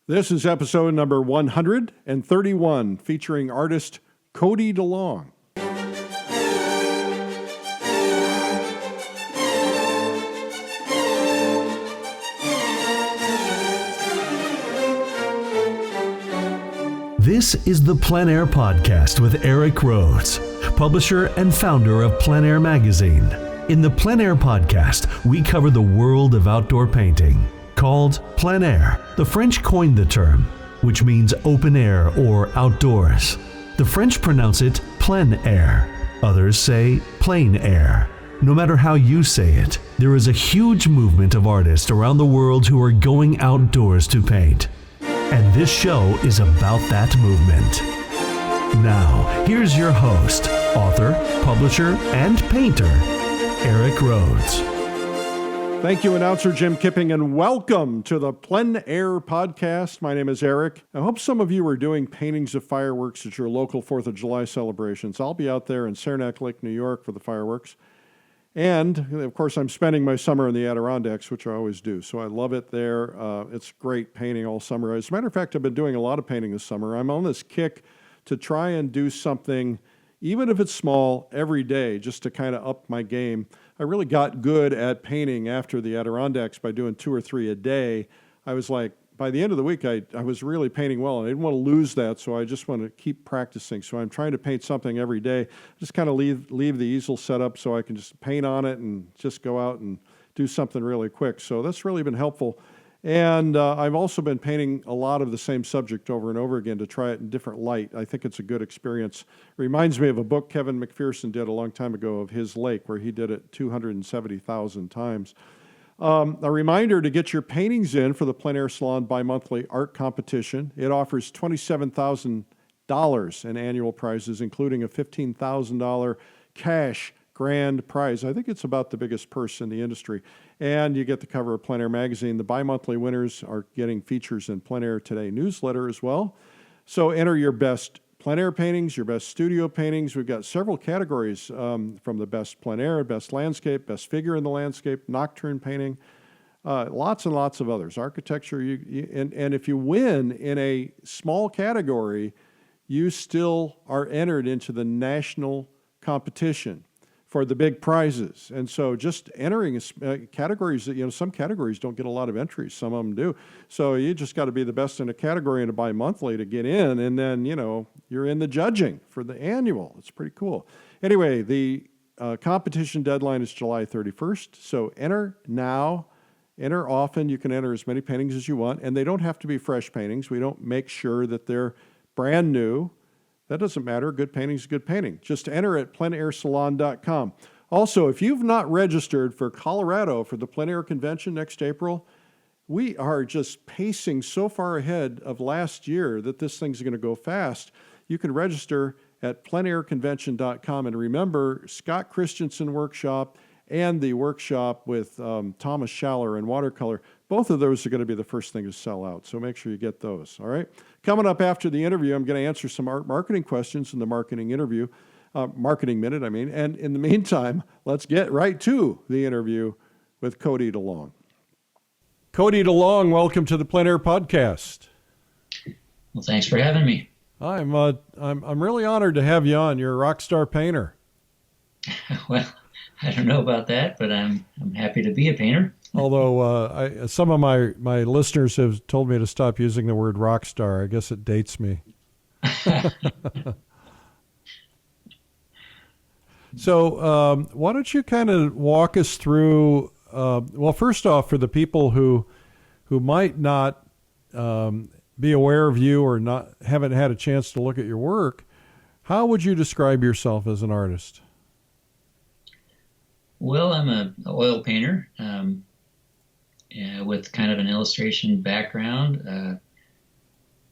This is episode number 131, featuring artist Cody DeLong. This is the PleinAir podcast with Rhodes, publisher and founder of PleinAir magazine. In the PleinAir podcast, we cover the world of outdoor painting. Called PleinAir, the French coined the term, which means open air or outdoors. The French pronounce it plein air. Others say PleinAir. No matter how you say it, there is a huge movement of artists around the world who are going outdoors to paint. And this show is about that movement. Now, here's your host, author, publisher, and painter, Rhodes. Thank you, announcer Jim Kipping, and welcome to the PleinAir podcast. My name is Eric. I hope some of you are doing paintings of fireworks at your local 4th of July celebrations. I'll be out there in Saranac Lake, New York for the fireworks. And, of course, I'm spending my summer in the Adirondacks, which I always do. So I love it there. It's great painting all summer. As a matter of fact, I've been doing a lot of painting this summer. I'm on this kick to try and do something, even if it's small, every day, just to kind of up my game. I really got good at painting after the Adirondacks by doing 2 or 3 a day. I was like, by the end of the week, I was really painting well, and I didn't want to lose that, so I just want to keep practicing. So I'm trying to paint something every day. Just kind of leave the easel set up so I can just paint on it and just go out and do something really quick. So that's really been helpful. And I've also been painting a lot of the same subject over and over again to try it in different light. I think it's a good experience. Reminds me of a book Kevin McPherson did a long time ago of his lake, where he did it 270,000 times. A reminder to get your paintings in for the PleinAir Salon bi-monthly art competition. It offers $27,000 in annual prizes, including a $15,000 cash grand prize. I think it's about the biggest purse in the industry. And you get the cover of PleinAir magazine. The bi-monthly winners are getting features in PleinAir Today newsletter as well. So enter your best PleinAir paintings, your best studio paintings. We've got several categories from the best PleinAir, best landscape, best figure in the landscape, nocturne painting, lots and lots of others. Architecture, and if you win in a small category, you still are entered into the national competition for the big prizes. And so just entering categories that, some categories don't get a lot of entries. Some of them do. So you just got to be the best in a category in a bi-monthly to get in. And then, you're in the judging for the annual. It's pretty cool. Anyway, the competition deadline is July 31st. So enter now, enter often. You can enter as many paintings as you want. And they don't have to be fresh paintings. We don't make sure that they're brand new. That doesn't matter. Good painting is good painting. Just enter at pleinairsalon.com. Also, if you've not registered for Colorado for the PleinAir convention next April, we are just pacing so far ahead of last year that this thing's going to go fast. You can register at pleinairconvention.com. And remember, Scott Christensen workshop and the workshop with Thomas Schaller in watercolor, both of those are going to be the first thing to sell out. So make sure you get those, all right? Coming up after the interview, I'm going to answer some art marketing questions in the marketing interview, marketing minute, I mean. And in the meantime, let's get right to the interview with Cody DeLong. Cody DeLong, welcome to the PleinAir podcast. Well, thanks for having me. I'm really honored to have you on. You're a rock star painter. Well, I don't know about that, but I'm happy to be a painter. Although some of my listeners have told me to stop using the word rock star. I guess it dates me. So why don't you kind of walk us through, well, first off, for the people who might not be aware of you or haven't had a chance to look at your work, how would you describe yourself as an artist? Well, I'm an oil painter with kind of an illustration background,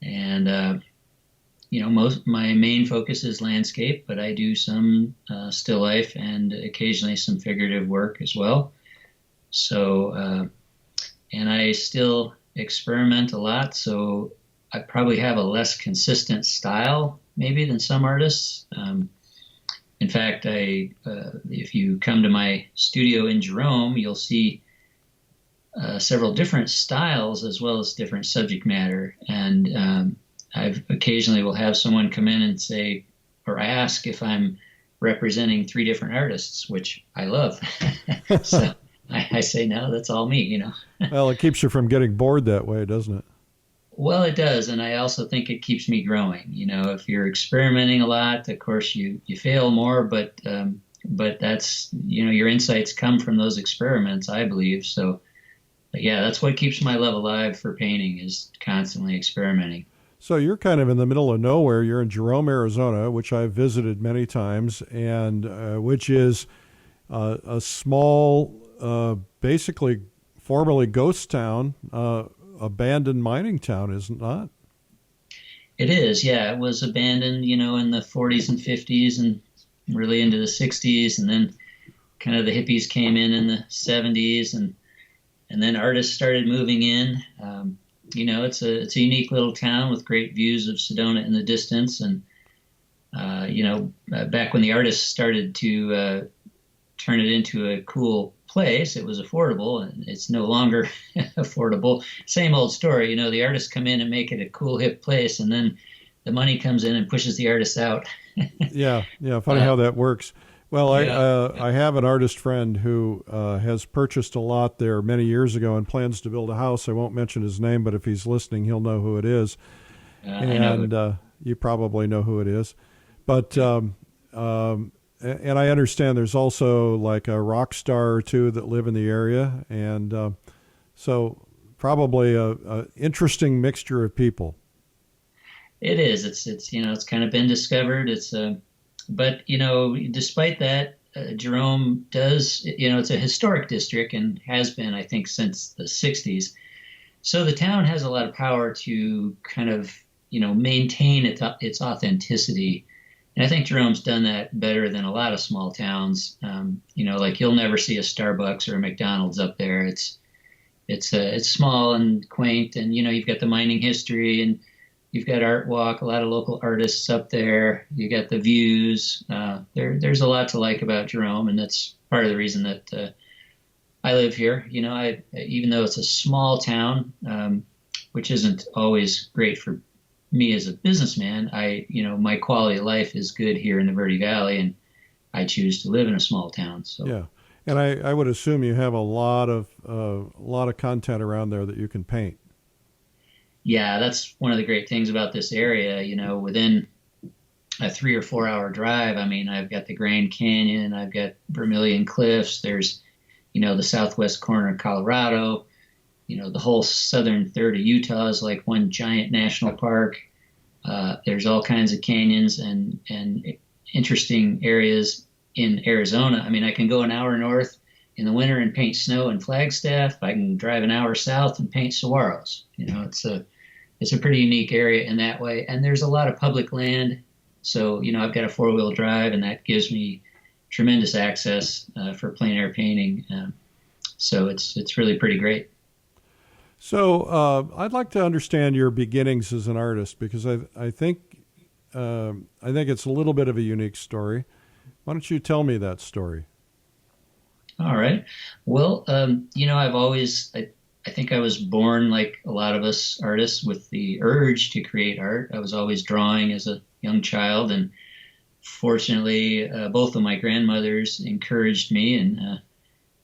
and my main focus is landscape, but I do some still life and occasionally some figurative work as well. So, and I still experiment a lot, so I probably have a less consistent style maybe than some artists. In fact, if you come to my studio in Jerome, you'll see several different styles as well as different subject matter. And I've occasionally will have someone come in and say, or ask if I'm representing three different artists, which I love. So I say, no, that's all me, you know. Well, it keeps you from getting bored that way, doesn't it? Well, it does, and I also think it keeps me growing. You know, if you're experimenting a lot, of course you fail more, but that's, you know, your insights come from those experiments, I believe. So, but yeah, that's what keeps my love alive for painting, is constantly experimenting. So you're kind of in the middle of nowhere. You're in Jerome, Arizona, which I've visited many times, and which is a small, basically formerly ghost town, abandoned mining town, is it not? It is, yeah. It was abandoned, you know, in the 40s and 50s and really into the 60s, and then kind of the hippies came in the 70s, and then artists started moving in. You know, it's a unique little town with great views of Sedona in the distance, and you know, back when the artists started to turn it into a cool place, it was affordable, and it's no longer affordable. Same old story, you know, the artists come in and make it a cool, hip place, and then the money comes in and pushes the artists out. Yeah, funny how that works. Well, Yeah. I have an artist friend who has purchased a lot there many years ago and plans to build a house. I won't mention his name, but if he's listening, he'll know who it is. I know. And you probably know who it is. But and I understand there's also like a rock star or two that live in the area, and so probably a interesting mixture of people. It is. It's you know, it's kind of been discovered. But you know, despite that, Jerome does, you know, it's a historic district and has been, I think, since the 60s. So the town has a lot of power to kind of, you know, maintain its authenticity. And I think Jerome's done that better than a lot of small towns. You know, like you'll never see a Starbucks or a McDonald's up there. It's small and quaint, and you know, you've got the mining history, and you've got Art Walk, a lot of local artists up there. You got the views. There's a lot to like about Jerome, and that's part of the reason that I live here. You know, even though it's a small town, which isn't always great for me as a businessman, you know, my quality of life is good here in the Verde Valley, and I choose to live in a small town. So Yeah, and I would assume you have a lot of content around there that you can paint. yeah, that's one of the great things about this area. You know, within a 3 or 4 hour drive, I mean, I've got the Grand Canyon, I've got Vermilion Cliffs, there's, you know, the southwest corner of Colorado, you know, the whole southern third of Utah is like one giant national park. There's all kinds of canyons and interesting areas in Arizona. I mean, I can go an hour north in the winter and paint snow in Flagstaff. I can drive an hour south and paint saguaros. You know, it's a pretty unique area in that way. And there's a lot of public land. So, you know, I've got a 4-wheel drive, and that gives me tremendous access for plein air painting. So it's really pretty great. So I'd like to understand your beginnings as an artist, because I think it's a little bit of a unique story. Why don't you tell me that story? All right. Well, you know, I think I was born like a lot of us artists with the urge to create art. I was always drawing as a young child, and fortunately, both of my grandmothers encouraged me and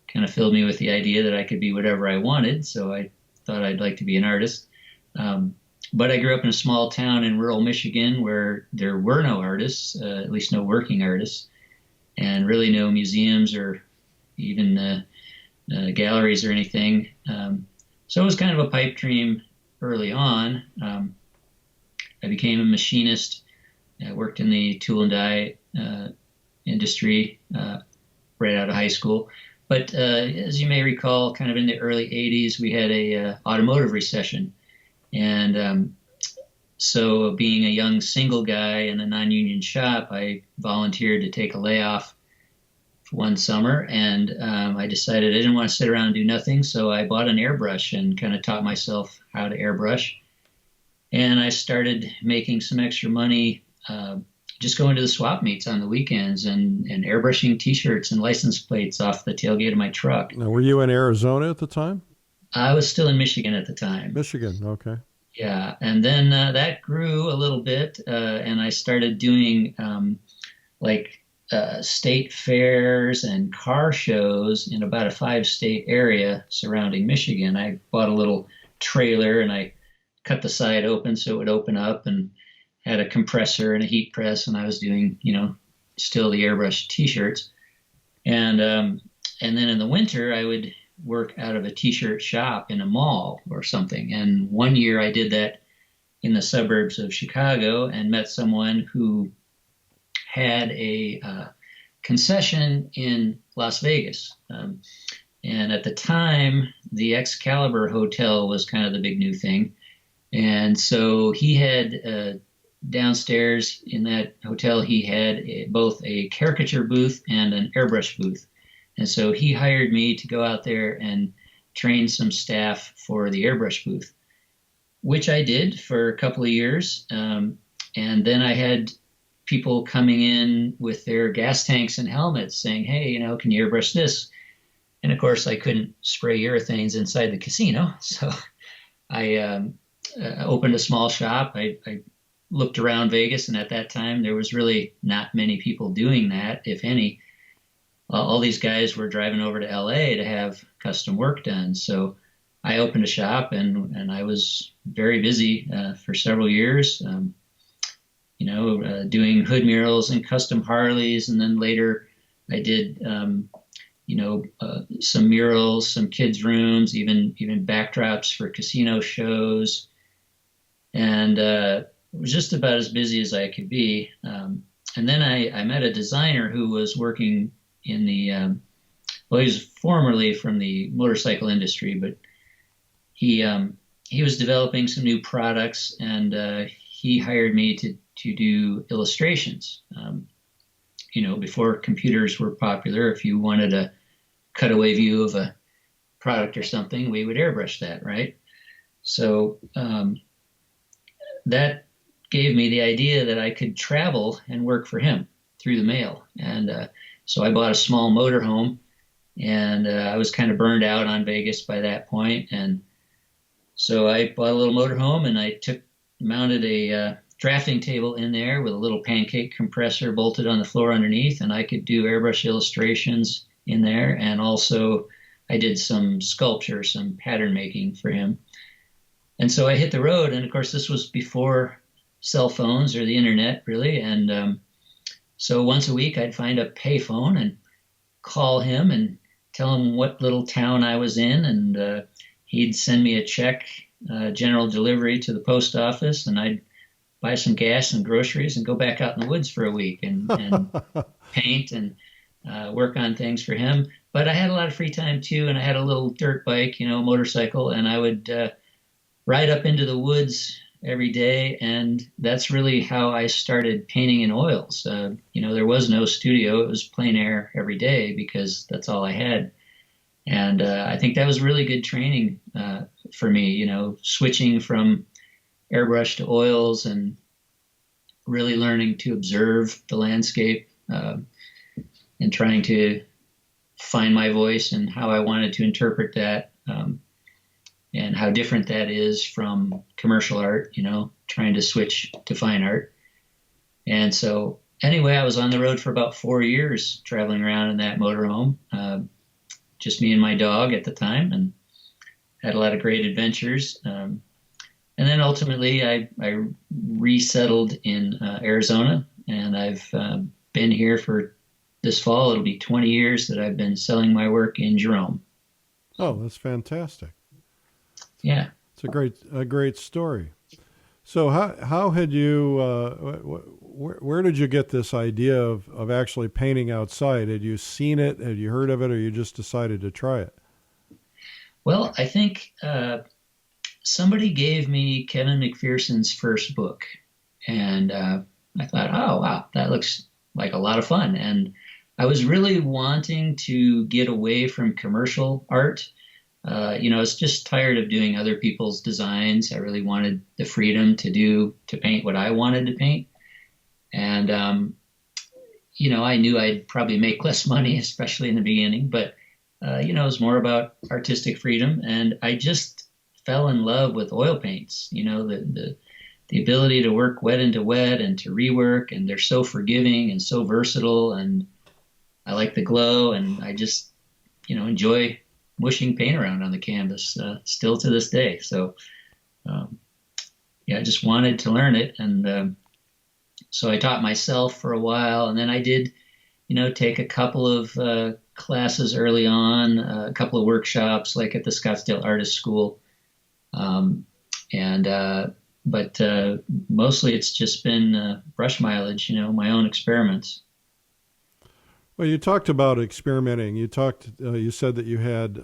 kind of filled me with the idea that I could be whatever I wanted. So I thought I'd like to be an artist. But I grew up in a small town in rural Michigan where there were no artists, at least no working artists, and really no museums or even galleries or anything. So it was kind of a pipe dream early on. I became a machinist. I worked in the tool and die industry right out of high school. But as you may recall, kind of in the early 80s, we had a automotive recession. And so being a young single guy in a non-union shop, I volunteered to take a layoff one summer, and I decided I didn't want to sit around and do nothing, so I bought an airbrush and kind of taught myself how to airbrush. And I started making some extra money just going to the swap meets on the weekends and airbrushing T-shirts and license plates off the tailgate of my truck. Now, were you in Arizona at the time? I was still in Michigan at the time. Michigan, okay. Yeah, and then that grew a little bit, and I started doing like state fairs and car shows in about a 5-state area surrounding Michigan. I bought a little trailer and I cut the side open so it would open up, and had a compressor and a heat press, and I was doing, still the airbrush T-shirts. And then in the winter, I would work out of a T-shirt shop in a mall or something. And one year I did that in the suburbs of Chicago and met someone who had a concession in Las Vegas. And at the time, the Excalibur Hotel was kind of the big new thing. And so he had downstairs in that hotel, he had both a caricature booth and an airbrush booth. And so he hired me to go out there and train some staff for the airbrush booth, which I did for a couple of years. And then I had people coming in with their gas tanks and helmets saying, hey, can you airbrush this? And of course, I couldn't spray urethanes inside the casino. So I opened a small shop. I looked around Vegas, and at that time, there was really not many people doing that, if any. All these guys were driving over to LA to have custom work done. So I opened a shop, and I was very busy for several years, doing hood murals and custom Harleys. And then later I did, some murals, some kids' rooms, even backdrops for casino shows. And it was just about as busy as I could be. And then I met a designer who was working in the, he was formerly from the motorcycle industry, but he was developing some new products, and he hired me to do illustrations. Before computers were popular, if you wanted a cutaway view of a product or something, we would airbrush that, right? So that gave me the idea that I could travel and work for him through the mail. And so I bought a small motorhome, and I was kind of burned out on Vegas by that point. And so I bought a little motorhome, and I mounted a drafting table in there with a little pancake compressor bolted on the floor underneath, and I could do airbrush illustrations in there. And also I did some sculpture, some pattern making for him. And so I hit the road, and of course this was before cell phones or the internet, really. And so once a week I'd find a payphone and call him and tell him what little town I was in, and he'd send me a check, general delivery to the post office, and I'd buy some gas and groceries and go back out in the woods for a week and paint and work on things for him. But I had a lot of free time too, and I had a little dirt bike, motorcycle, and I would ride up into the woods every day, and that's really how I started painting in oils. There was no studio. It was PleinAir every day because that's all I had. And I think that was really good training for me, switching from airbrush to oils and really learning to observe the landscape and trying to find my voice and how I wanted to interpret that, and how different that is from commercial art, trying to switch to fine art. And so anyway, I was on the road for about 4 years traveling around in that motorhome, just me and my dog at the time, and had a lot of great adventures. And then ultimately I resettled in Arizona, and I've been here for this fall. It'll be 20 years that I've been selling my work in Jerome. Oh, that's fantastic. Yeah. It's a great story. So how had you, where did you get this idea of actually painting outside? Had you seen it? Had you heard of it? Or you just decided to try it? Well, I think somebody gave me Kevin McPherson's first book, and I thought, oh, wow, that looks like a lot of fun. And I was really wanting to get away from commercial art. I was just tired of doing other people's designs. I really wanted the freedom to paint what I wanted to paint. And, I knew I'd probably make less money, especially in the beginning, but it was more about artistic freedom. And I just fell in love with oil paints, the ability to work wet into wet and to rework. And they're so forgiving and so versatile. And I like the glow. And I just, enjoy mushing paint around on the canvas still to this day. So, I just wanted to learn it. And so I taught myself for a while. And then I did, take a couple of classes early on, a couple of workshops, like at the Scottsdale Artist School. But mostly it's just been brush mileage, my own experiments. Well, you talked about experimenting. You said that you had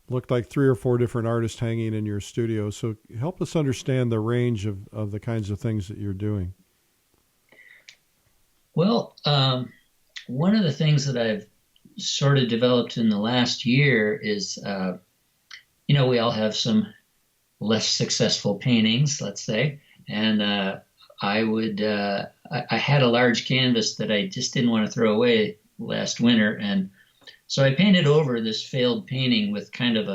looked like 3 or 4 different artists hanging in your studio. So help us understand the range of the kinds of things that you're doing. Well, one of the things that I've sort of developed in the last year is, we all have some less successful paintings, let's say, and I had a large canvas that I just didn't want to throw away last winter, and so I painted over this failed painting with kind of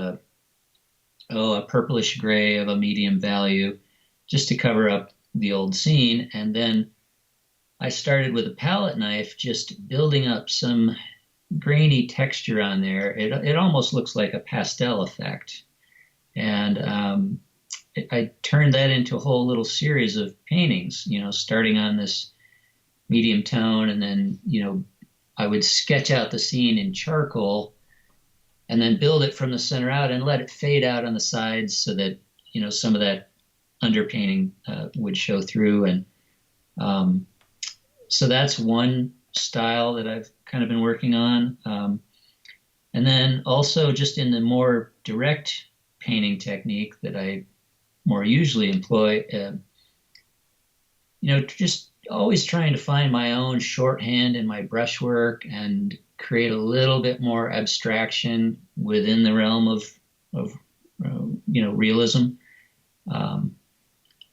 a purplish gray of a medium value, just to cover up the old scene, and then I started with a palette knife, just building up some grainy texture on there. It almost looks like a pastel effect. And I turned that into a whole little series of paintings, starting on this medium tone. And then, I would sketch out the scene in charcoal and then build it from the center out and let it fade out on the sides so that, some of that underpainting would show through. And so that's one style that I've kind of been working on. And then also just in the more direct painting technique that I more usually employ, just always trying to find my own shorthand in my brushwork and create a little bit more abstraction within the realm of realism. And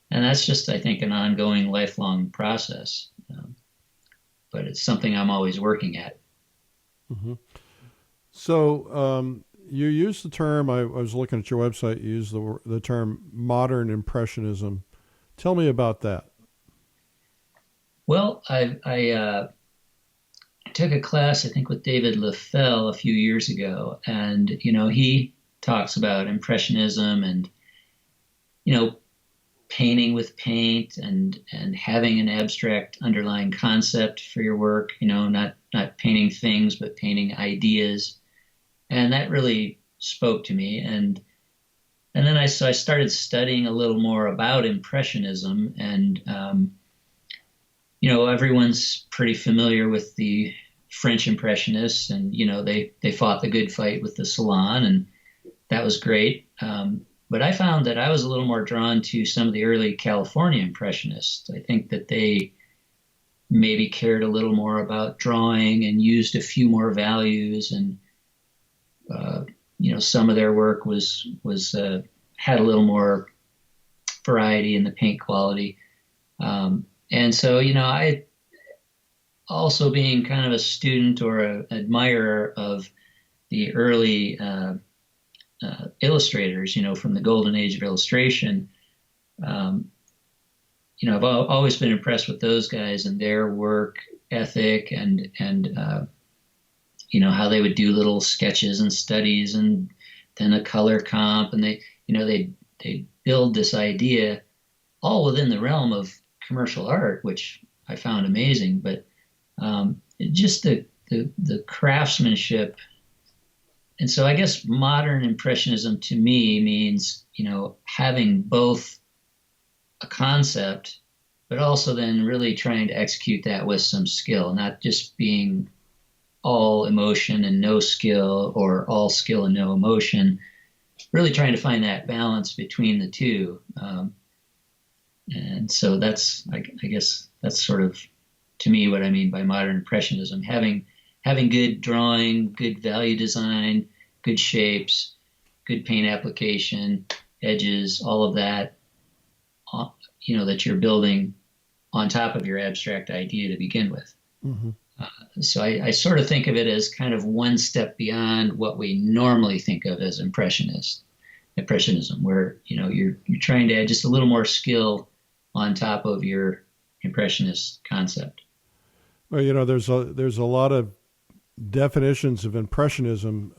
that's just, I think, an ongoing, lifelong process. But it's something I'm always working at. Mm-hmm. So you use the term, I was looking at your website, you use the term modern impressionism. Tell me about that. Well, I took a class, I think, with David Leffel a few years ago, and, he talks about impressionism and, painting with paint and having an abstract underlying concept for your work, not painting things, but painting ideas. And that really spoke to me. And then I started studying a little more about Impressionism. And, everyone's pretty familiar with the French Impressionists, and, they fought the good fight with the Salon, and that was great. But I found that I was a little more drawn to some of the early California Impressionists. I think that they maybe cared a little more about drawing and used a few more values, and some of their work was had a little more variety in the paint quality. And so, I also, being kind of a student or an admirer of the early illustrators, from the golden age of illustration, I've always been impressed with those guys and their work ethic and how they would do little sketches and studies and then a color comp, and they build this idea all within the realm of commercial art, which I found amazing. But just the craftsmanship. And so I guess modern impressionism to me means, having both a concept, but also then really trying to execute that with some skill, not just being all emotion and no skill, or all skill and no emotion, really trying to find that balance between the two. And so that's, I guess that's sort of, to me, what I mean by modern impressionism: having good drawing, good value design, good shapes, good paint application, edges, all of that, that you're building on top of your abstract idea to begin with. Mm-hmm. So I sort of think of it as kind of one step beyond what we normally think of as impressionism, where you're trying to add just a little more skill on top of your impressionist concept. Well, there's a lot of definitions of impressionism.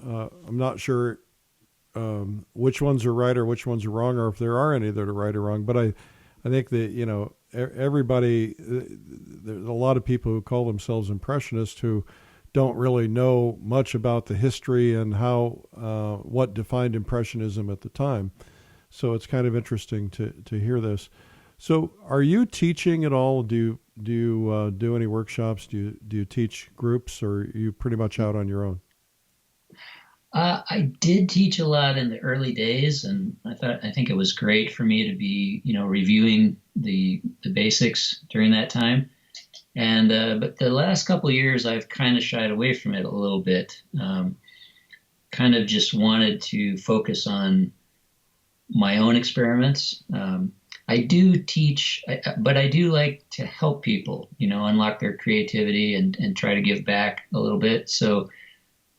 I'm not sure which ones are right or which ones are wrong, or if there are any that are right or wrong. But I think that everybody, there's a lot of people who call themselves impressionists who don't really know much about the history and how what defined impressionism at the time. So it's kind of interesting to hear this. So, are you teaching at all? Do you do any workshops? Do you teach groups, or are you pretty much out on your own? I did teach a lot in the early days, and I think it was great for me to be, reviewing the basics during that time. And but the last couple of years, I've kind of shied away from it a little bit. Kind of just wanted to focus on my own experiments. I do teach, but I do like to help people, unlock their creativity and try to give back a little bit. So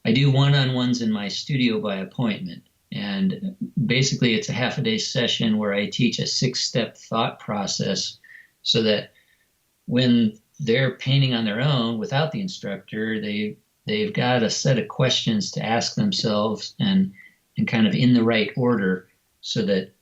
I do one-on-ones in my studio by appointment. And basically, it's a half a day session where I teach a 6-step thought process so that when they're painting on their own without the instructor, they've got a set of questions to ask themselves and kind of in the right order, so that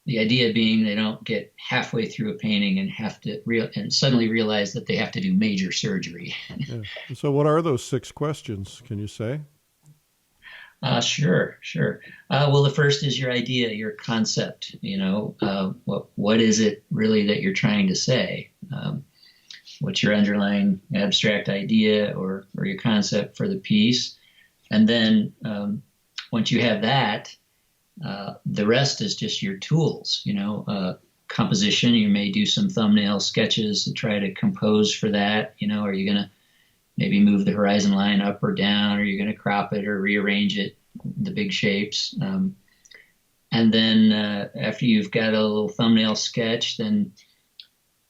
the idea being they don't get halfway through a painting and have to and suddenly realize that they have to do major surgery. Yeah. So, what are those 6 questions? Can you say? Sure. Well, the first is your idea, your concept. What is it really that you're trying to say? What's your underlying abstract idea or your concept for the piece? And then once you have that, the rest is just your tools. Composition. You may do some thumbnail sketches to try to compose for that. Are you going to maybe move the horizon line up or down, or you're going to crop it or rearrange it, the big shapes. And then after you've got a little thumbnail sketch, then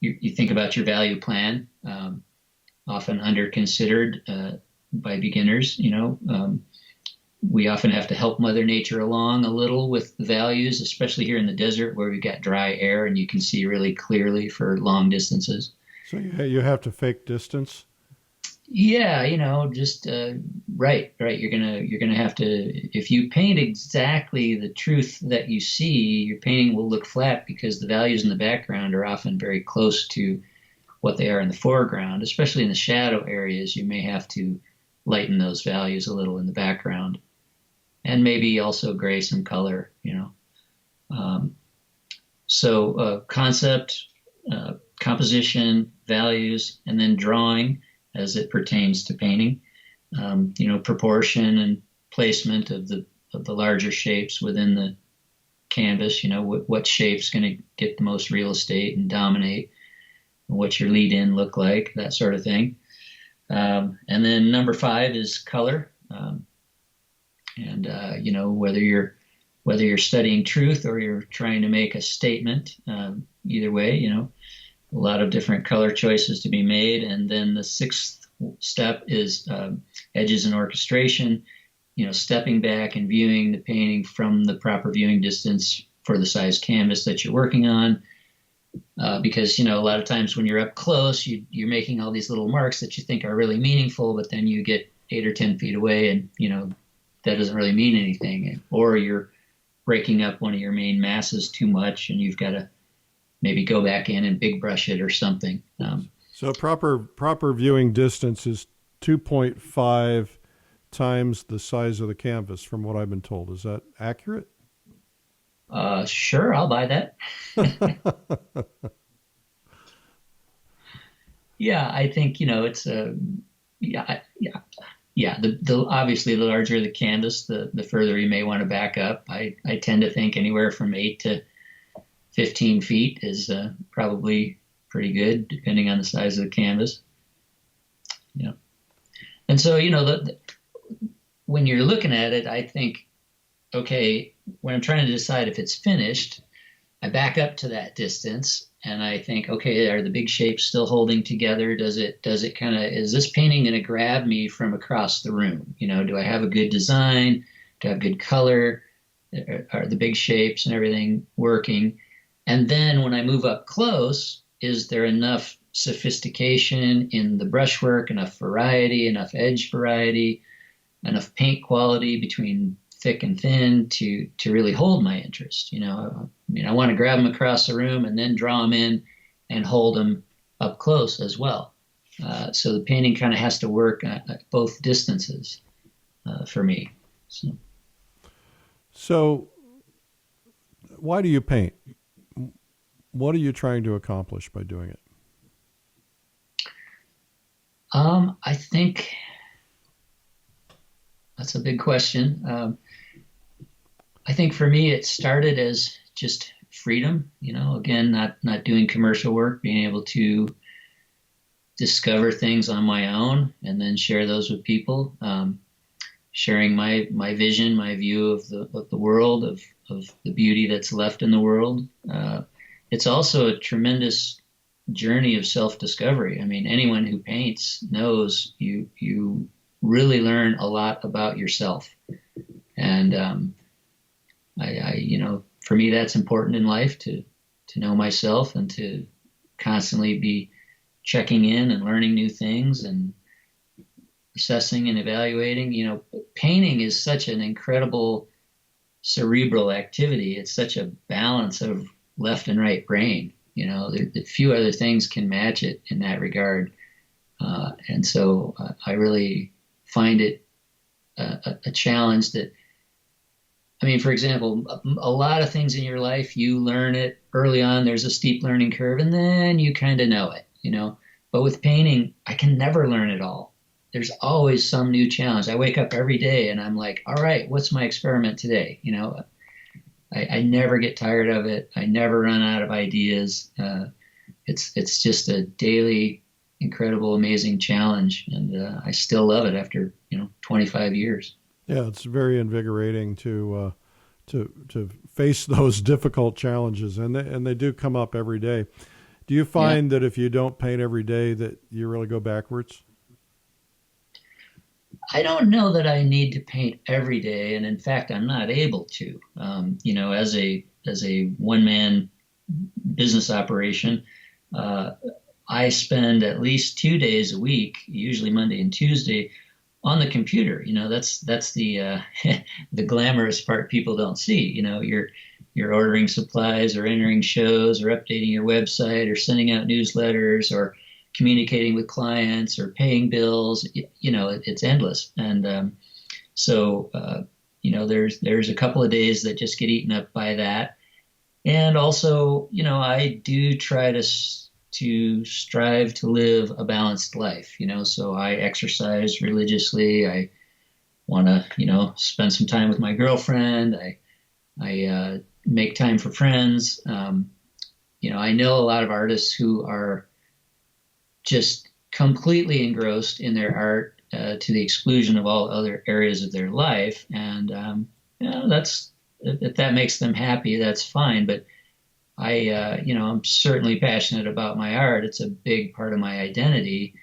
you think about your value plan, often under considered by beginners. We often have to help Mother Nature along a little with the values, especially here in the desert where we've got dry air and you can see really clearly for long distances. So you have to fake distance. Yeah, just right. You're gonna have to. If you paint exactly the truth that you see, your painting will look flat because the values in the background are often very close to what they are in the foreground. Especially in the shadow areas, you may have to lighten those values a little in the background, and maybe also gray some color. So concept, composition, values, and then drawing as it pertains to painting, proportion and placement of the larger shapes within the canvas. What shape's going to get the most real estate and dominate, and what's your lead in look like, that sort of thing. And then number 5 is color, and whether you're studying truth or you're trying to make a statement, either way, a lot of different color choices to be made. And then the 6th step is edges and orchestration, stepping back and viewing the painting from the proper viewing distance for the size canvas that you're working on. Because, a lot of times when you're up close, you're making all these little marks that you think are really meaningful, but then you get 8 or 10 feet away and, that doesn't really mean anything. Or you're breaking up one of your main masses too much and you've got to maybe go back in and big brush it or something. So proper viewing distance is 2.5 times the size of the canvas, from what I've been told. Is that accurate? Sure, I'll buy that. Yeah, I think, it's the obviously the larger the canvas, the further you may want to back up. I tend to think anywhere from 8 to 15 feet is probably pretty good, depending on the size of the canvas. Yeah. And so, when you're looking at it, I think, okay, when I'm trying to decide if it's finished, I back up to that distance and I think, okay, are the big shapes still holding together? Does it kind of, is this painting going to grab me from across the room? Do I have a good design? Do I have good color? Are the big shapes and everything working? And then when I move up close, is there enough sophistication in the brushwork, enough variety, enough edge variety, enough paint quality between thick and thin to really hold my interest? I want to grab them across the room and then draw them in and hold them up close as well. So the painting kind of has to work at both distances for me. So why do you paint? What are you trying to accomplish by doing it? I think that's a big question. I think for me, it started as just freedom, again, not doing commercial work, being able to discover things on my own and then share those with people, sharing my vision, my view of the world, of the beauty that's left in the world. It's also a tremendous journey of self-discovery. I mean, anyone who paints knows you really learn a lot about yourself. And for me, that's important in life, to know myself and to constantly be checking in and learning new things and assessing and evaluating. Painting is such an incredible cerebral activity. It's such a balance of left and right brain. The few other things can match it in that regard. And so I really find it a challenge that, for example, a lot of things in your life, you learn it early on. There's a steep learning curve, and then you kind of know it, But with painting, I can never learn it all. There's always some new challenge. I wake up every day and I'm like, all right, what's my experiment today? I never get tired of it. I never run out of ideas. It's just a daily, incredible, amazing challenge, and I still love it after 25 years. Yeah, it's very invigorating to face those difficult challenges, and they do come up every day. Do you find that if you don't paint every day that you really go backwards? I don't know that I need to paint every day, and in fact, I'm not able to. As a one-man business operation, I spend at least 2 days a week, usually Monday and Tuesday, on the computer. That's the the glamorous part people don't see. You're ordering supplies or entering shows or updating your website or sending out newsletters or communicating with clients or paying bills. It's endless. And so there's a couple of days that just get eaten up by that. And also, I do try to strive to live a balanced life, so I exercise religiously. I want to, spend some time with my girlfriend. I make time for friends. I know a lot of artists who are just completely engrossed in their art to the exclusion of all other areas of their life. And, that's, if that makes them happy, that's fine. But I'm certainly passionate about my art. It's a big part of my identity.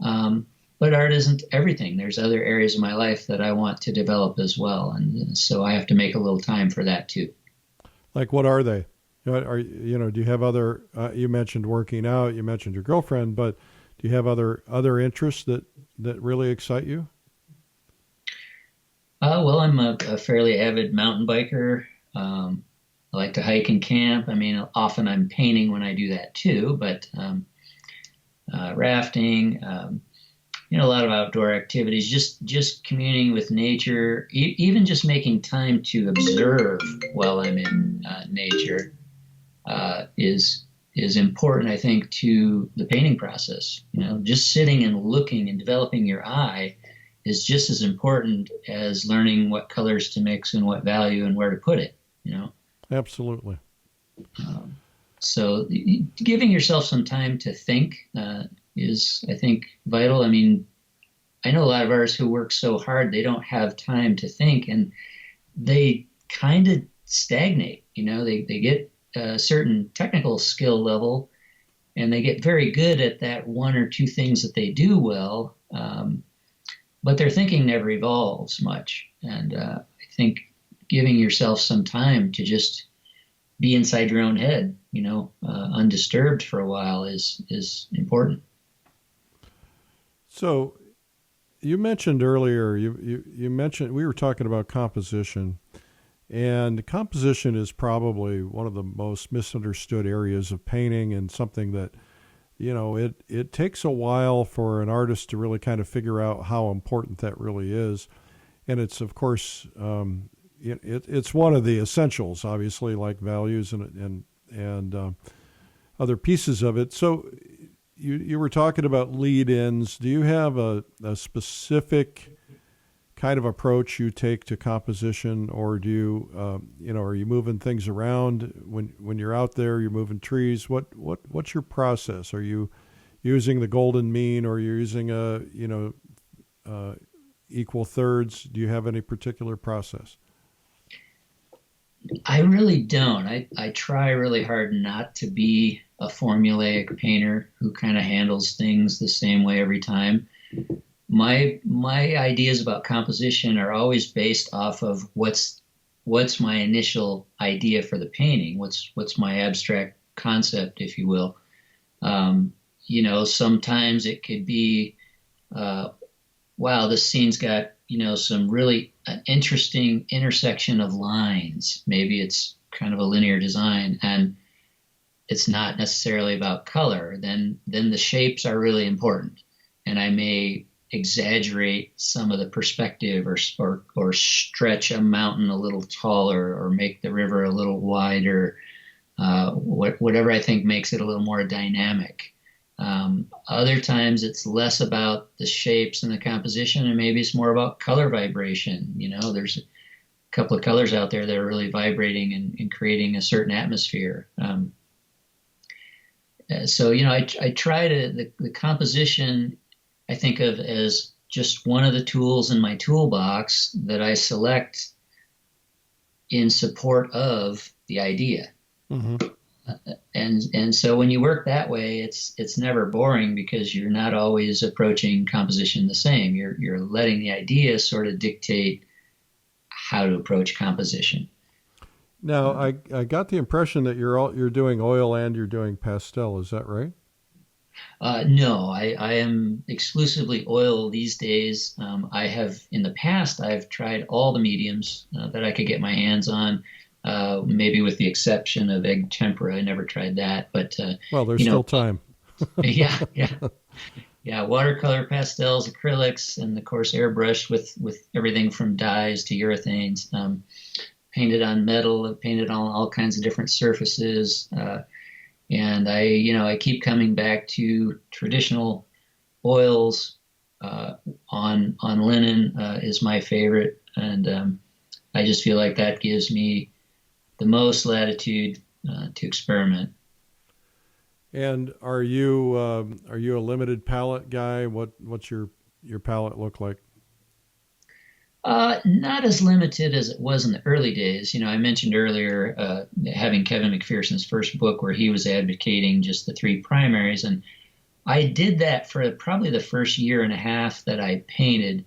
But art isn't everything. There's other areas of my life that I want to develop as well. And so I have to make a little time for that too. Like, what are they? Do you have other, you mentioned working out, you mentioned your girlfriend, but do you have other interests that really excite you? Well, I'm a fairly avid mountain biker. I like to hike and camp. Often I'm painting when I do that too, but rafting, a lot of outdoor activities, just communing with nature, even just making time to observe while I'm in nature is important, I think, to the painting process. Just sitting and looking and developing your eye is just as important as learning what colors to mix and what value and where to put it. Absolutely. So giving yourself some time to think is, I think, vital. I know a lot of artists who work so hard, they don't have time to think, and they kind of stagnate. They get a certain technical skill level, and they get very good at that one or two things that they do well, but their thinking never evolves much. And I think giving yourself some time to just be inside your own head, undisturbed for a while is important. So you mentioned earlier, you mentioned, we were talking about composition, and composition is probably one of the most misunderstood areas of painting, and something that, it takes a while for an artist to really kind of figure out how important that really is. And it's, of course, it's one of the essentials, obviously, like values and other pieces of it. So you were talking about lead-ins. Do you have a specific kind of approach you take to composition, or do you, are you moving things around when you're out there? You're moving trees. What's your process? Are you using the golden mean, or you're using equal thirds? Do you have any particular process? I really don't. I try really hard not to be a formulaic painter who kind of handles things the same way every time. My ideas about composition are always based off of what's my initial idea for the painting, what's my abstract concept, if you will. Sometimes it could be, wow, this scene's got some really interesting intersection of lines. Maybe it's kind of a linear design, and it's not necessarily about color. Then the shapes are really important, and I may exaggerate some of the perspective, or stretch a mountain a little taller, or make the river a little wider, whatever I think makes it a little more dynamic. Other times it's less about the shapes and the composition, and maybe it's more about color vibration. There's a couple of colors out there that are really vibrating and creating a certain atmosphere. I try to, the composition I think of as just one of the tools in my toolbox that I select in support of the idea. Mm-hmm. And so when you work that way, it's never boring, because you're not always approaching composition the same. You're letting the idea sort of dictate how to approach composition. Now, I got the impression that you're doing oil and you're doing pastel. Is that right? No, I am exclusively oil these days. I have, in the past, I've tried all the mediums that I could get my hands on. Maybe with the exception of egg tempera. I never tried that, but well, there's still time. Yeah. Watercolor, pastels, acrylics, and of course airbrush with everything from dyes to urethanes. Painted on metal, painted on all kinds of different surfaces, and I keep coming back to traditional oils. On linen is my favorite, and I just feel like that gives me the most latitude to experiment. And are you a limited palette guy? What's your palette look like? Not as limited as it was in the early days. I mentioned earlier having Kevin McPherson's first book where he was advocating just the three primaries, and I did that for probably the first year and a half that I painted,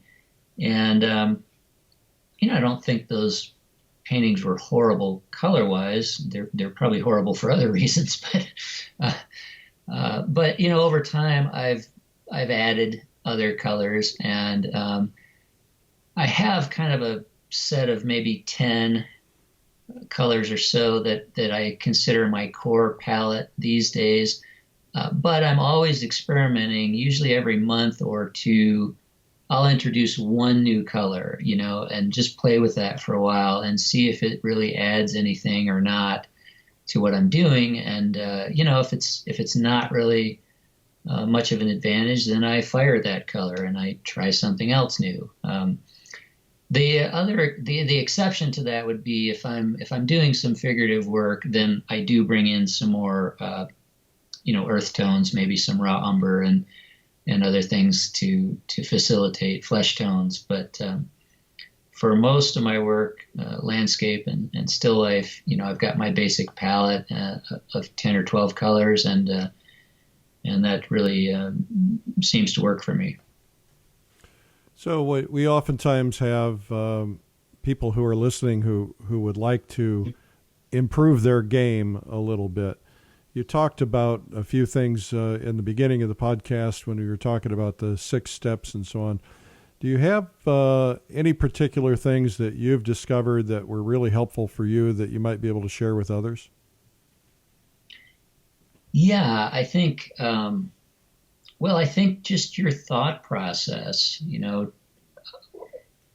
and I don't think those paintings were horrible color-wise. They're probably horrible for other reasons, but over time I've added other colors, and I have kind of a set of maybe 10 colors or so that I consider my core palette these days. But I'm always experimenting. Usually every month or two, I'll introduce one new color, and just play with that for a while and see if it really adds anything or not to what I'm doing. And, if it's not really much of an advantage, then I fire that color and I try something else new. The exception to that would be if I'm doing some figurative work, then I do bring in some more, earth tones, maybe some raw umber and other things to facilitate flesh tones. But for most of my work, landscape and still life, I've got my basic palette of 10 or 12 colors, and that really seems to work for me. So we oftentimes have people who are listening who would like to improve their game a little bit. You talked about a few things in the beginning of the podcast when we were talking about the 6 steps and so on. Do you have any particular things that you've discovered that were really helpful for you that you might be able to share with others? Yeah, I think, I think just your thought process,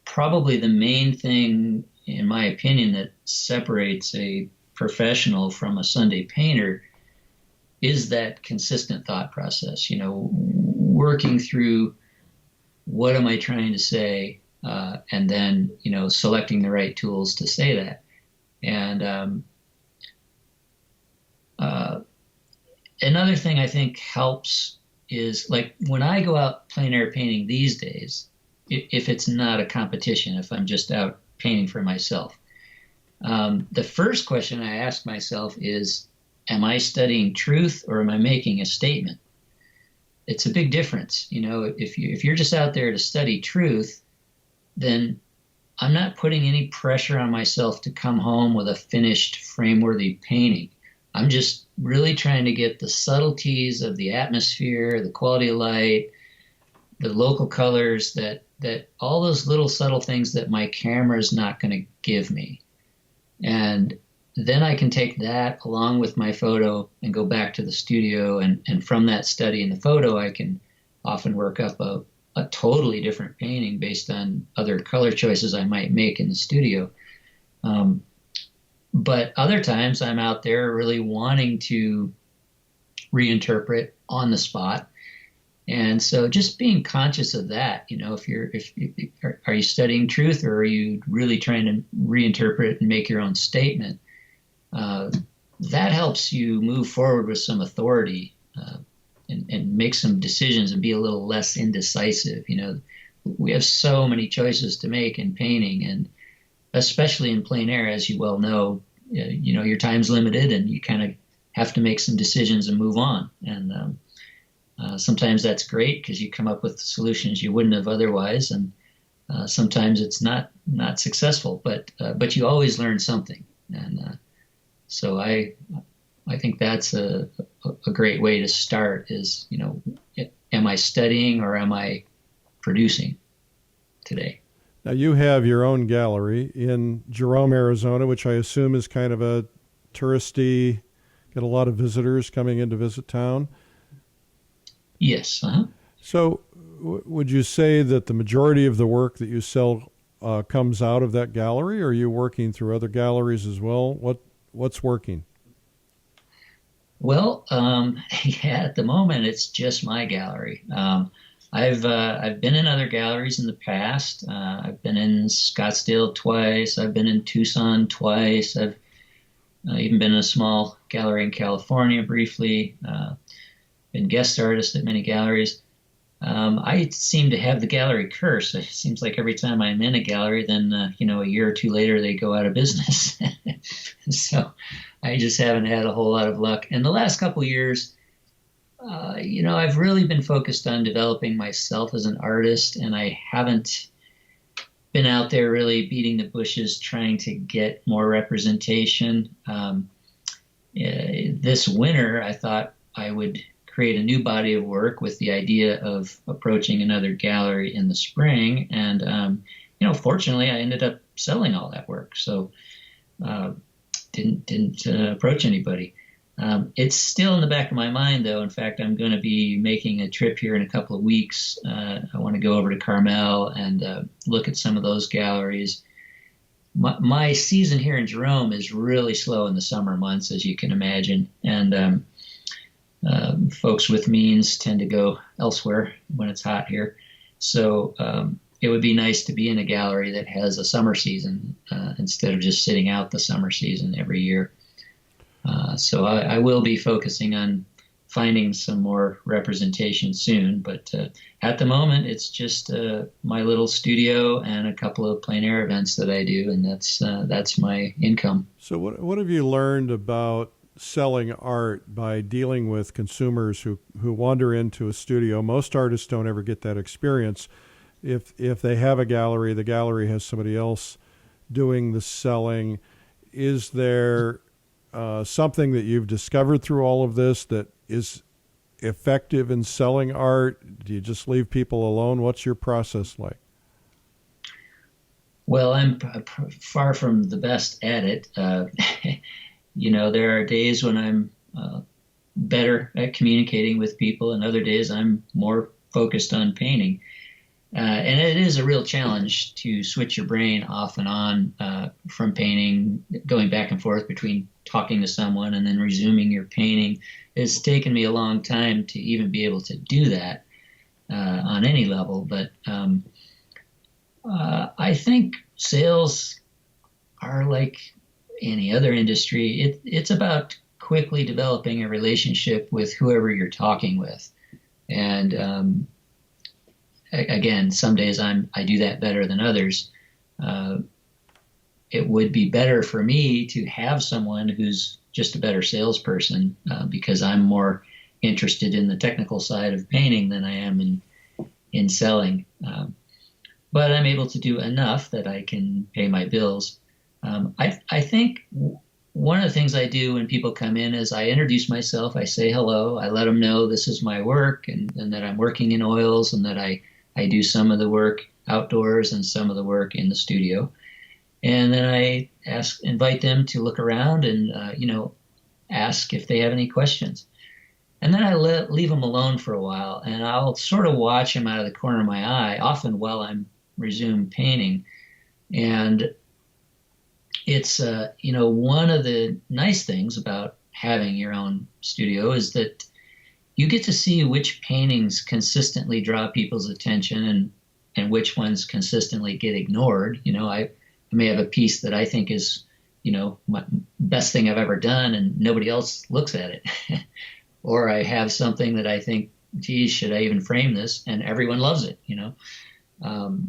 probably the main thing, in my opinion, that separates a professional from a Sunday painter is that consistent thought process, working through what am I trying to say, and then, selecting the right tools to say that. And another thing I think helps is, like, when I go out plein air painting these days, if it's not a competition, if I'm just out painting for myself, the first question I ask myself is, am I studying truth or am I making a statement? It's a big difference. If you're just out there to study truth, then I'm not putting any pressure on myself to come home with a finished frame-worthy painting. I'm just really trying to get the subtleties of the atmosphere, the quality of light, the local colors, that all those little subtle things that my camera is not going to give me. And then I can take that along with my photo and go back to the studio. And from that study in the photo, I can often work up a totally different painting based on other color choices I might make in the studio. But other times I'm out there really wanting to reinterpret on the spot. And so just being conscious of that, are you studying truth, or are you really trying to reinterpret and make your own statement? That helps you move forward with some authority, and make some decisions and be a little less indecisive. We have so many choices to make in painting, and especially in plein air, as you well know, your time's limited and you kind of have to make some decisions and move on. And sometimes that's great because you come up with solutions you wouldn't have otherwise, and sometimes it's not successful, but you always learn something. And so I think that's a great way to start is, am I studying or am I producing today? Now, you have your own gallery in Jerome, Arizona, which I assume is kind of a touristy, get a lot of visitors coming in to visit town. Yes. Uh-huh. So would you say that the majority of the work that you sell comes out of that gallery, or are you working through other galleries as well? What's working? Well, at the moment, it's just my gallery. I've been in other galleries in the past. I've been in Scottsdale twice. I've been in Tucson twice. I've even been in a small gallery in California briefly. Been guest artist at many galleries. I seem to have the gallery curse. It seems like every time I'm in a gallery, then a year or two later they go out of business. So I just haven't had a whole lot of luck. And the last couple of years, I've really been focused on developing myself as an artist, and I haven't been out there really beating the bushes trying to get more representation. This winter, I thought I would create a new body of work with the idea of approaching another gallery in the spring. And, fortunately, I ended up selling all that work. So didn't approach anybody. It's still in the back of my mind, though. In fact, I'm going to be making a trip here in a couple of weeks. I want to go over to Carmel and look at some of those galleries. My season here in Jerome is really slow in the summer months, as you can imagine. And folks with means tend to go elsewhere when it's hot here. So it would be nice to be in a gallery that has a summer season instead of just sitting out the summer season every year. So I will be focusing on finding some more representation soon. But at the moment, it's just my little studio and a couple of plein air events that I do, and that's my income. So what have you learned about selling art by dealing with consumers who wander into a studio? Most artists don't ever get that experience. If they have a gallery, the gallery has somebody else doing the selling. Is there something that you've discovered through all of this that is effective in selling art? Do you just leave people alone? What's your process like? Well, I'm far from the best at it. There are days when I'm better at communicating with people, and other days I'm more focused on painting. And it is a real challenge to switch your brain off and on from painting, going back and forth between talking to someone and then resuming your painting. It's taken me a long time to even be able to do that on any level. But I think sales are like any other industry. It's about quickly developing a relationship with whoever you're talking with. And again, some days I do that better than others. It would be better for me to have someone who's just a better salesperson because I'm more interested in the technical side of painting than I am in selling. But I'm able to do enough that I can pay my bills. I think one of the things I do when people come in is I introduce myself. I say hello. I let them know this is my work and that I'm working in oils and that I do some of the work outdoors and some of the work in the studio. And then I invite them to look around and, ask if they have any questions. And then I leave them alone for a while, and I'll sort of watch them out of the corner of my eye, often while I'm resume painting. And it's, one of the nice things about having your own studio is that you get to see which paintings consistently draw people's attention and which ones consistently get ignored. I may have a piece that I think is, my best thing I've ever done and nobody else looks at it. Or I have something that I think, geez, should I even frame this? And everyone loves it,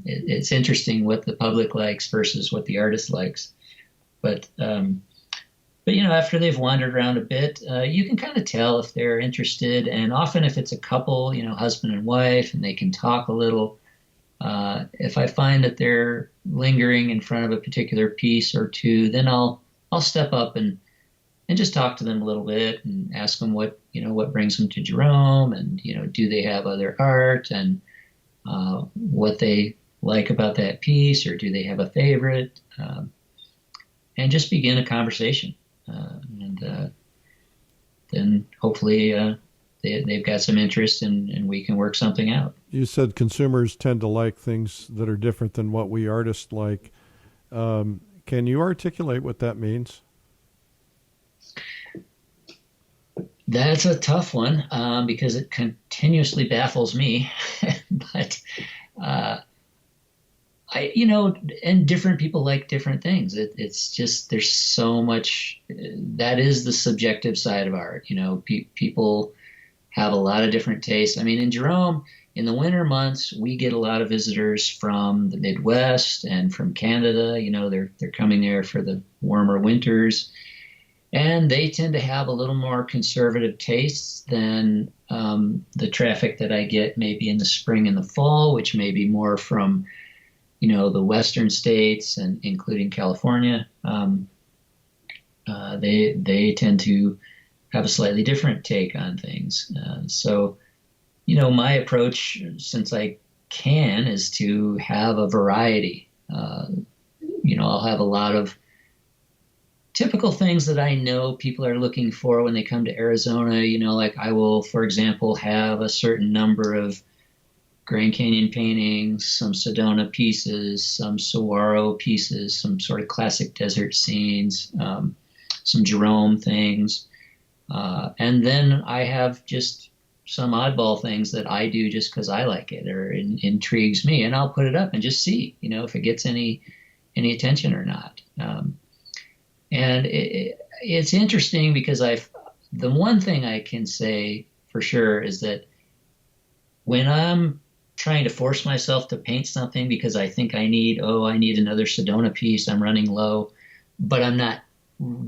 It's interesting what the public likes versus what the artist likes. But after they've wandered around a bit, you can kind of tell if they're interested. And often if it's a couple, husband and wife, and they can talk a little, if I find that they're lingering in front of a particular piece or two, then I'll step up and just talk to them a little bit and ask them what brings them to Jerome, and, do they have other art, and what they like about that piece, or do they have a favorite, and just begin a conversation. And then hopefully they've got some interest and we can work something out. You said consumers tend to like things that are different than what we artists like. Can you articulate what that means? That's a tough one because it continuously baffles me. But and different people like different things. It's just, there's so much, that is the subjective side of art. People have a lot of different tastes. I mean, in Jerome, in the winter months, we get a lot of visitors from the Midwest and from Canada. They're coming there for the warmer winters. And they tend to have a little more conservative tastes than the traffic that I get maybe in the spring and the fall, which may be more from, the western states and including California. They tend to have a slightly different take on things. So my approach, since I can, is to have a variety. I'll have a lot of typical things that I know people are looking for when they come to Arizona. Like I will, for example, have a certain number of Grand Canyon paintings, some Sedona pieces, some saguaro pieces, some sort of classic desert scenes, some Jerome things. And then I have just some oddball things that I do just because I like it or intrigues me, and I'll put it up and just see, if it gets any attention or not. And it's interesting because the one thing I can say for sure is that when I'm trying to force myself to paint something because I think I need another Sedona piece, I'm running low, but I'm not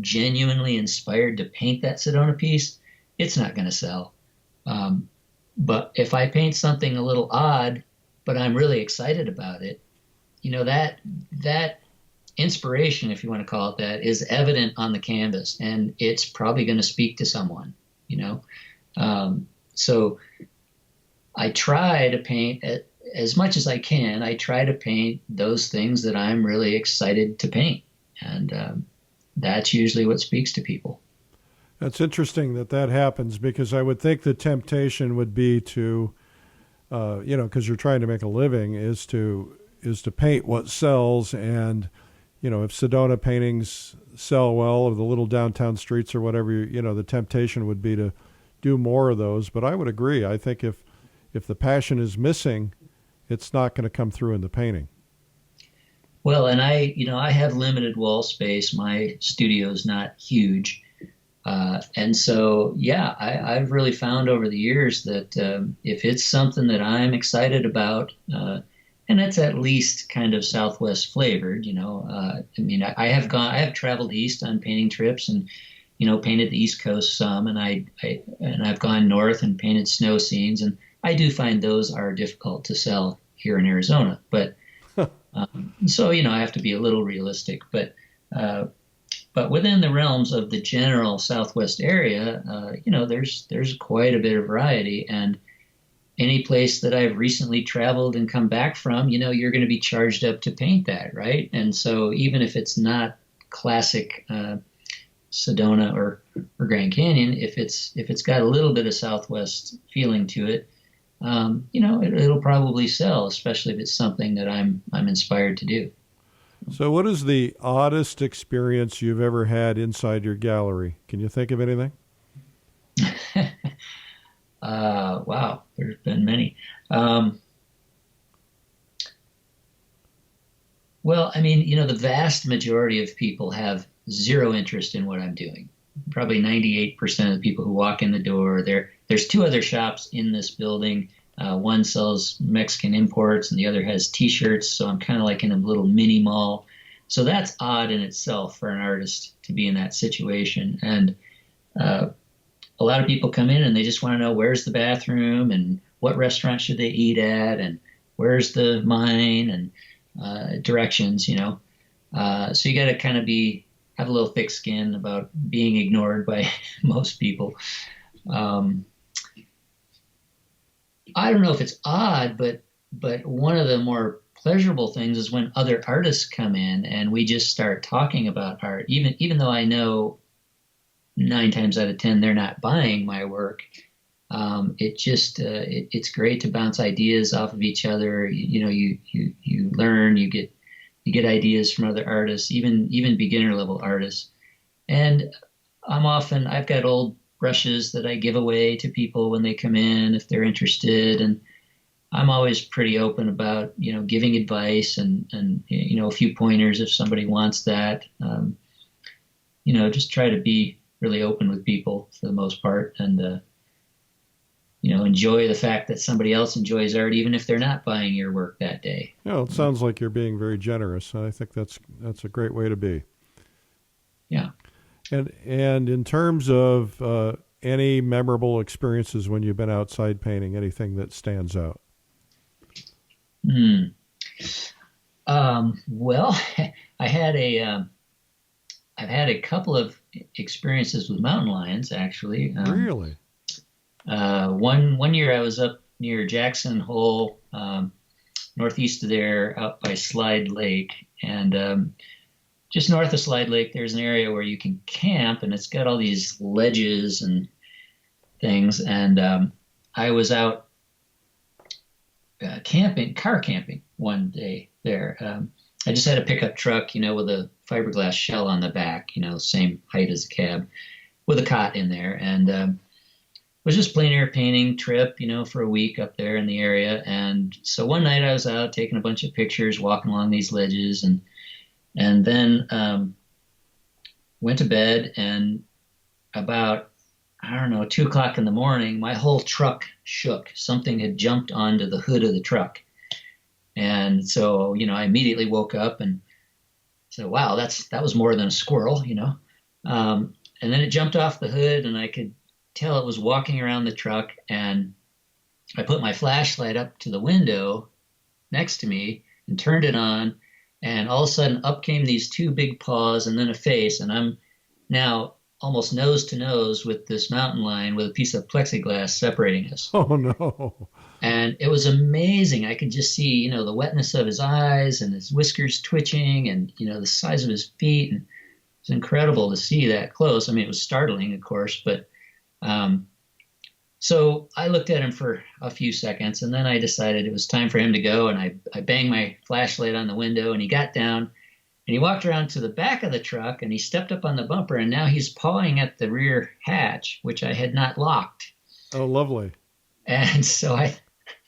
genuinely inspired to paint that Sedona piece, it's not going to sell. But if I paint something a little odd, but I'm really excited about it, that inspiration, if you want to call it that, is evident on the canvas, and it's probably going to speak to someone, So I try to paint as much as I can. I try to paint those things that I'm really excited to paint, and that's usually what speaks to people. That's interesting that happens, because I would think the temptation would be to, because you're trying to make a living, is to paint what sells. And, if Sedona paintings sell well, or the little downtown streets or whatever, the temptation would be to do more of those. But I would agree. I think if the passion is missing, it's not going to come through in the painting. Well, and I have limited wall space. My studio is not huge. And so, yeah, I've really found over the years that if it's something that I'm excited about, and it's at least kind of Southwest flavored, I have traveled east on painting trips and, painted the East Coast some, and I've gone north and painted snow scenes, and I do find those are difficult to sell here in Arizona. But so, I have to be a little realistic, but within the realms of the general Southwest area, there's quite a bit of variety. And any place that I've recently traveled and come back from, you're going to be charged up to paint that, right? And so even if it's not classic Sedona or Grand Canyon, if it's got a little bit of Southwest feeling to it, it'll probably sell, especially if it's something that I'm inspired to do. So what is the oddest experience you've ever had inside your gallery? Can you think of anything? Wow, there's been many. Well, the vast majority of people have zero interest in what I'm doing. Probably 98% of the people who walk in the door, there's two other shops in this building. One sells Mexican imports and the other has T-shirts. So I'm kind of like in a little mini mall. So that's odd in itself for an artist to be in that situation. And a lot of people come in and they just want to know where's the bathroom and what restaurant should they eat at and where's the mine and directions, So you got to kind of have a little thick skin about being ignored by most people. I don't know if it's odd, but one of the more pleasurable things is when other artists come in and we just start talking about art, even though I know 9 times out of 10 they're not buying my work. It's great to bounce ideas off of each other. You learn, you get ideas from other artists, even beginner level artists. And I've got old brushes that I give away to people when they come in if they're interested, and I'm always pretty open about giving advice and a few pointers if somebody wants that. Just try to be really open with people for the most part, and enjoy the fact that somebody else enjoys art even if they're not buying your work that day. It sounds like you're being very generous. I think that's a great way to be. Yeah. And in terms of any memorable experiences when you've been outside painting, anything that stands out? Well, I've had a couple of experiences with mountain lions, actually. Really? One year I was up near Jackson Hole, northeast of there, out by Slide Lake, and just north of Slide Lake, there's an area where you can camp, and it's got all these ledges and things. And I was out car camping one day there. I just had a pickup truck, with a fiberglass shell on the back, same height as the cab, with a cot in there. And it was just PleinAir painting trip, for a week up there in the area. And so one night I was out taking a bunch of pictures, walking along these ledges, and then went to bed, and about I don't know, 2 o'clock in the morning, my whole truck shook. Something had jumped onto the hood of the truck. And so, I immediately woke up and said, wow, that was more than a squirrel. And then it jumped off the hood and I could tell it was walking around the truck. And I put my flashlight up to the window next to me and turned it on. And all of a sudden up came these two big paws and then a face. And I'm now almost nose to nose with this mountain lion with a piece of plexiglass separating us. Oh, no. And it was amazing. I could just see, the wetness of his eyes and his whiskers twitching and, the size of his feet. And it was incredible to see that close. I mean, it was startling, of course, but so I looked at him for a few seconds and then I decided it was time for him to go. And I banged my flashlight on the window and he got down and he walked around to the back of the truck and he stepped up on the bumper and now he's pawing at the rear hatch, which I had not locked. Oh, lovely. And so I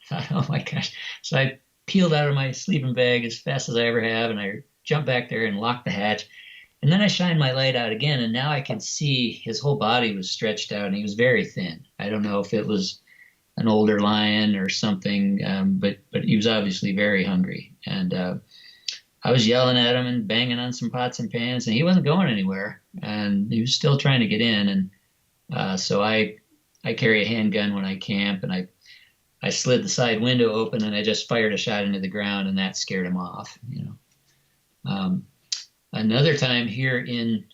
thought, oh my gosh. So I peeled out of my sleeping bag as fast as I ever have, and I jumped back there and locked the hatch. And then I shined my light out again, and now I could see his whole body was stretched out, and he was very thin. I don't know if it was an older lion or something, but he was obviously very hungry. And I was yelling at him and banging on some pots and pans, and he wasn't going anywhere, and he was still trying to get in. And so I carry a handgun when I camp, and I slid the side window open and I just fired a shot into the ground and that scared him off. Another time here in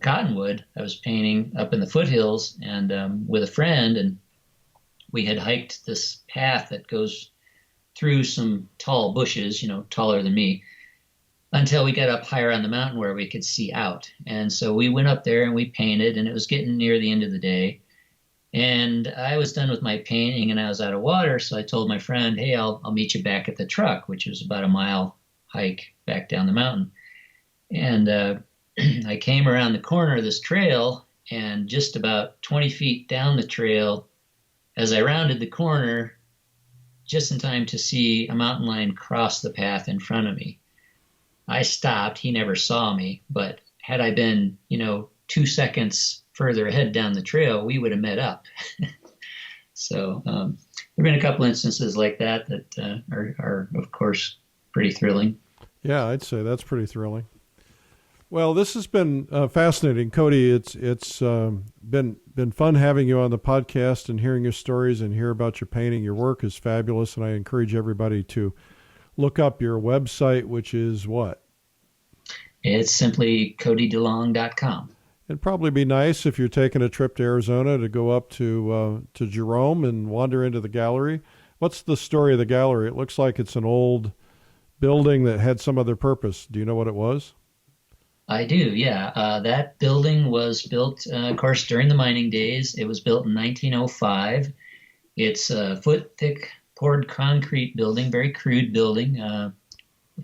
Cottonwood, I was painting up in the foothills and with a friend, and we had hiked this path that goes through some tall bushes, taller than me, until we got up higher on the mountain where we could see out. And so we went up there and we painted, and it was getting near the end of the day. And I was done with my painting and I was out of water. So I told my friend, hey, I'll meet you back at the truck, which was about a mile hike back down the mountain. And I came around the corner of this trail, and just about 20 feet down the trail, as I rounded the corner, just in time to see a mountain lion cross the path in front of me. I stopped. He never saw me, but had I been, 2 seconds further ahead down the trail, we would have met up. So there have been a couple instances like that are, of course, pretty thrilling. Yeah, I'd say that's pretty thrilling. Well, this has been fascinating, Cody. It's been fun having you on the podcast and hearing your stories and hear about your painting. Your work is fabulous, and I encourage everybody to look up your website, which is what? It's simply CodyDeLong.com. It'd probably be nice if you're taking a trip to Arizona to go up to Jerome and wander into the gallery. What's the story of the gallery? It looks like it's an old building that had some other purpose. Do you know what it was? I do, yeah. That building was built, of course, during the mining days. It was built in 1905. It's a foot-thick poured concrete building, very crude building,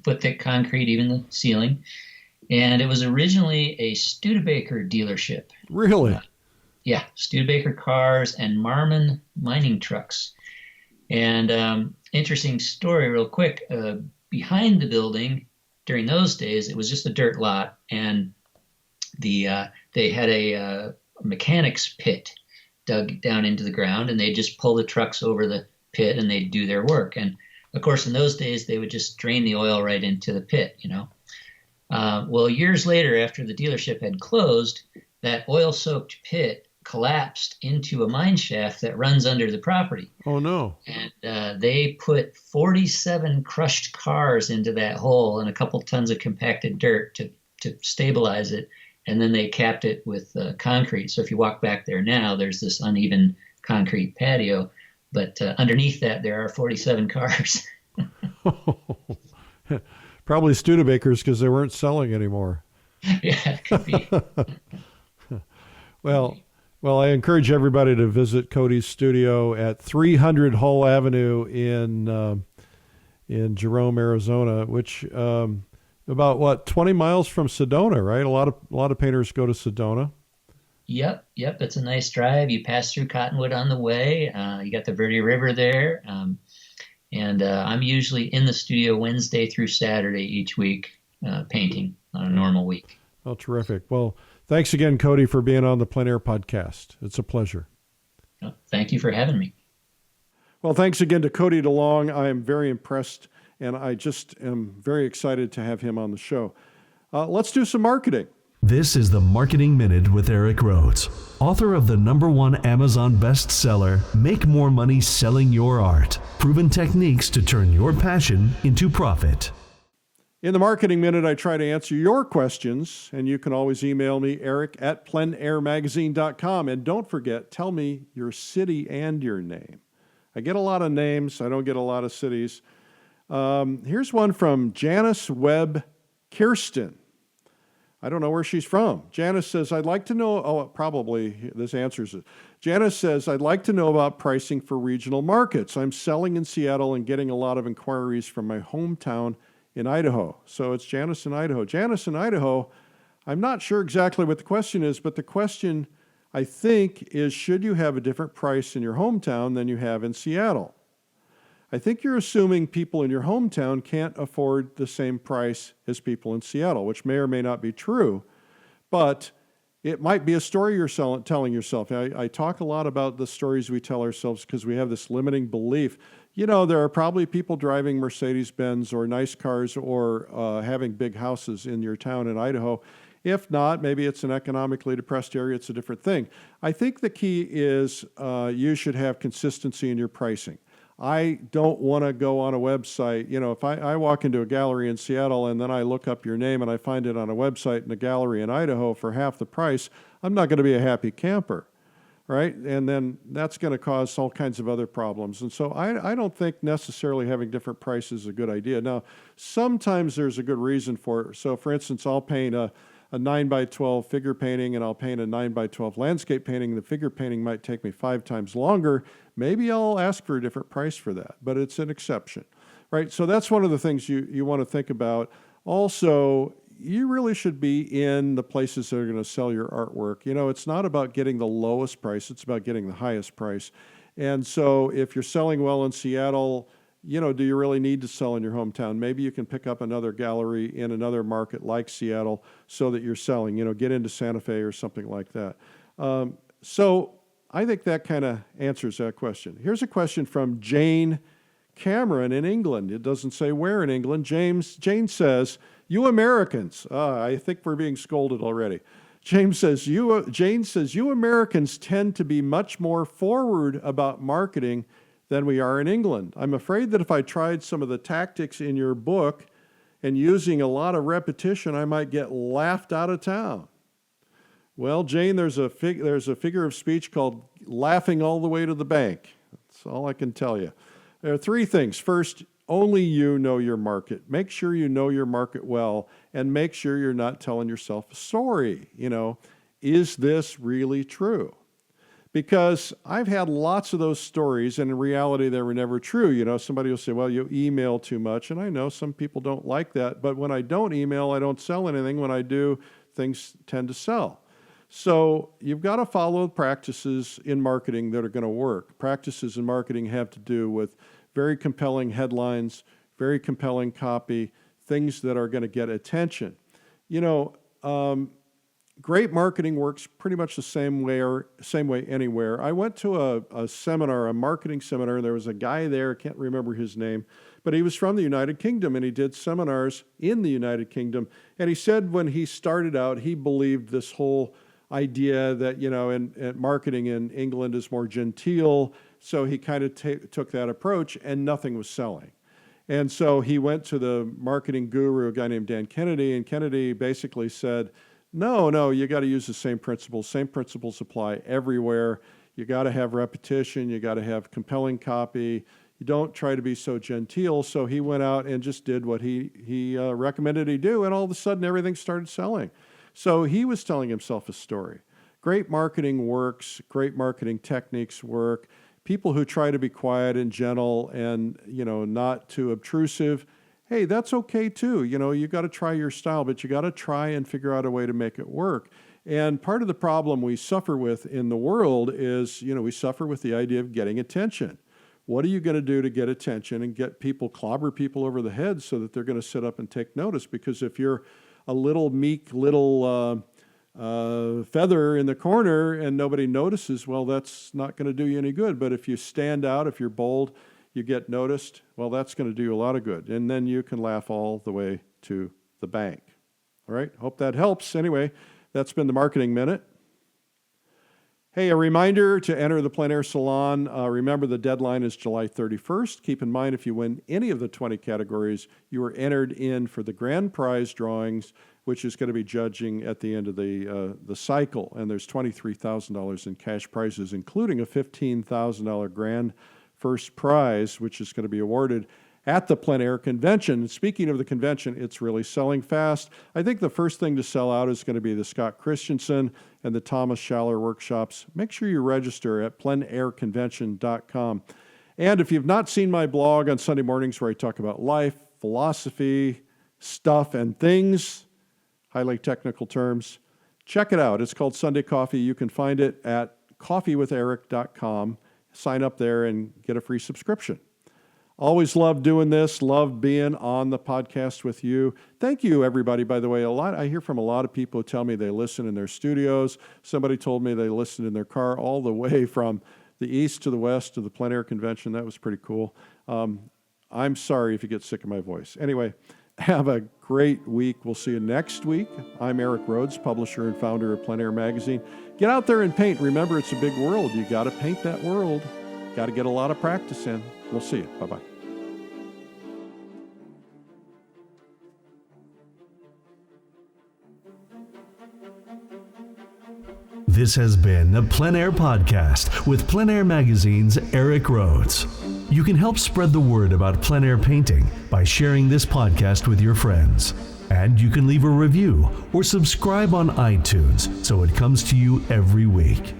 foot-thick concrete, even the ceiling. And it was originally a Studebaker dealership. Really? Yeah, Studebaker cars and Marmon mining trucks. And interesting story real quick, behind the building, during those days, it was just a dirt lot, and they had a mechanics pit dug down into the ground, and they'd just pull the trucks over the pit and they'd do their work. And of course, in those days, they would just drain the oil right into the pit, Well, years later, after the dealership had closed, that oil-soaked pit collapsed into a mine shaft that runs under the property. Oh, no. And they put 47 crushed cars into that hole and a couple tons of compacted dirt to stabilize it. And then they capped it with concrete. So if you walk back there now, there's this uneven concrete patio. But underneath that, there are 47 cars. Probably Studebakers because they weren't selling anymore. Yeah, it could be. Well, I encourage everybody to visit Cody's studio at 300 Hull Avenue in Jerome, Arizona, which about 20 miles from Sedona, right? A lot of painters go to Sedona. Yep. It's a nice drive. You pass through Cottonwood on the way. You got the Verde River there. And I'm usually in the studio Wednesday through Saturday each week painting on a normal week. Oh, terrific. Well, Thanks again, Cody, for being on the PleinAir podcast. It's a pleasure. Thank you for having me. Well, thanks again to Cody DeLong. I am very impressed, and I just am very excited to have him on the show. Let's do some marketing. This is the Marketing Minute with Eric Rhodes, author of the #1 Amazon bestseller, Make More Money Selling Your Art, Proven Techniques to Turn Your Passion into Profit. In the Marketing Minute, I try to answer your questions, and you can always email me, eric@pleinairmagazine.com. And don't forget, tell me your city and your name. I get a lot of names. I don't get a lot of cities. Here's one from Janice Webb Kirsten. I don't know where she's from. Janice says, I'd like to know, probably this answers it. Janice says, I'd like to know about pricing for regional markets. I'm selling in Seattle and getting a lot of inquiries from my hometown in Idaho. So it's Janice in Idaho. Janice in Idaho, I'm not sure exactly what the question is, but the question, I think, is should you have a different price in your hometown than you have in Seattle? I think you're assuming people in your hometown can't afford the same price as people in Seattle, which may or may not be true, but it might be a story you're telling yourself. I talk a lot about the stories we tell ourselves because we have this limiting belief. You know, there are probably people driving Mercedes-Benz or nice cars or having big houses in your town in Idaho. If not, maybe it's an economically depressed area. It's a different thing. I think the key is you should have consistency in your pricing. I don't want to go on a website. You know, if I walk into a gallery in Seattle and then I look up your name and I find it on a website in a gallery in Idaho for half the price, I'm not going to be a happy camper, right? And then that's going to cause all kinds of other problems. And so I don't think necessarily having different prices is a good idea. Now, sometimes there's a good reason for it. So, for instance, I'll paint a 9x12 figure painting and I'll paint a 9x12 landscape painting. The figure painting might take me 5 times longer. Maybe I'll ask for a different price for that, but it's an exception, right? So that's one of the things you want to think about. Also, you really should be in the places that are going to sell your artwork. You know, it's not about getting the lowest price, it's about getting the highest price. And so if you're selling well in Seattle, you know, do you really need to sell in your hometown? Maybe you can pick up another gallery in another market like Seattle so that you're selling, you know, get into Santa Fe or something like that. So I think that kind of answers that question. Here's a question from Jane Cameron in England. It doesn't say where in England. Jane says, you Americans, I think we're being scolded already. Jane says, you Americans tend to be much more forward about marketing than we are in England. I'm afraid that if I tried some of the tactics in your book and using a lot of repetition, I might get laughed out of town. Well, Jane, there's a figure of speech called laughing all the way to the bank. That's all I can tell you. There are 3 things. First, only you know your market. Make sure you know your market well, and make sure you're not telling yourself a story. You know, is this really true? Because I've had lots of those stories, and in reality, they were never true. You know, somebody will say, well, you email too much, and I know some people don't like that, but when I don't email, I don't sell anything. When I do, things tend to sell. So you've got to follow practices in marketing that are going to work. Practices in marketing have to do with very compelling headlines, very compelling copy, things that are going to get attention. You know, great marketing works pretty much the same way anywhere. I went to a seminar, a marketing seminar, and there was a guy there, I can't remember his name, but he was from the United Kingdom, and he did seminars in the United Kingdom. And he said when he started out, he believed this whole idea that, you know, and marketing in England is more genteel, so he kind of took that approach, and nothing was selling. And so he went to the marketing guru, a guy named Dan Kennedy, and Kennedy basically said, no, you got to use the same principles. Same principles apply everywhere. You got to have repetition. You got to have compelling copy. You don't try to be so genteel. So he went out and just did what he recommended he do, and all of a sudden everything started selling. So he was telling himself a story. Great marketing works. Great marketing techniques work. People who try to be quiet and gentle and, you know, not too obtrusive, hey, that's okay too. You know, you got to try your style, but you got to try and figure out a way to make it work. And part of the problem we suffer with in the world is, you know, we suffer with the idea of getting attention. What are you going to do to get attention and get people, clobber people over the head so that they're going to sit up and take notice? Because if you're a little meek, little feather in the corner and nobody notices, well, that's not going to do you any good. But if you stand out, if you're bold, you get noticed, well, that's going to do you a lot of good. And then you can laugh all the way to the bank. All right, hope that helps. Anyway, that's been the Marketing Minute. Hey, a reminder to enter the PleinAir Salon. Remember, the deadline is July 31st. Keep in mind, if you win any of the 20 categories, you are entered in for the grand prize drawings, which is going to be judging at the end of the cycle. And there's $23,000 in cash prizes, including a $15,000 grand first prize, which is going to be awarded at the PleinAir convention. Speaking of the convention, it's really selling fast. I think the first thing to sell out is going to be the Scott Christensen and the Thomas Schaller workshops. Make sure you register at pleinairconvention.com. And if you've not seen my blog on Sunday mornings where I talk about life, philosophy, stuff, and things, highly technical terms, check it out. It's called Sunday Coffee. You can find it at coffeewitheric.com. Sign up there and get a free subscription. Always love doing this, love being on the podcast with you. Thank you, everybody, by the way. I hear from a lot of people who tell me they listen in their studios. Somebody told me they listened in their car all the way from the east to the west to the PleinAir convention. That was pretty cool. I'm sorry if you get sick of my voice. Anyway, have a great week. We'll see you next week. I'm Eric Rhodes, publisher and founder of PleinAir Magazine. Get out there and paint. Remember, it's a big world. You got to paint that world. Got to get a lot of practice in. We'll see you. Bye-bye. This has been the PleinAir Podcast with PleinAir Magazine's Eric Rhodes. You can help spread the word about plein air painting by sharing this podcast with your friends. And you can leave a review or subscribe on iTunes so it comes to you every week.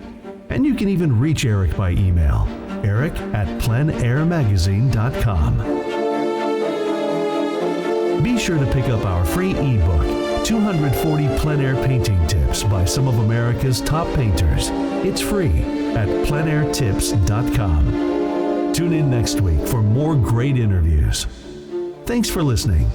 And you can even reach Eric by email, eric@pleinairmagazine.com. Be sure to pick up our free ebook, 240 plein air painting tips by some of America's top painters. It's free at pleinairtips.com. Tune in next week for more great interviews. Thanks for listening.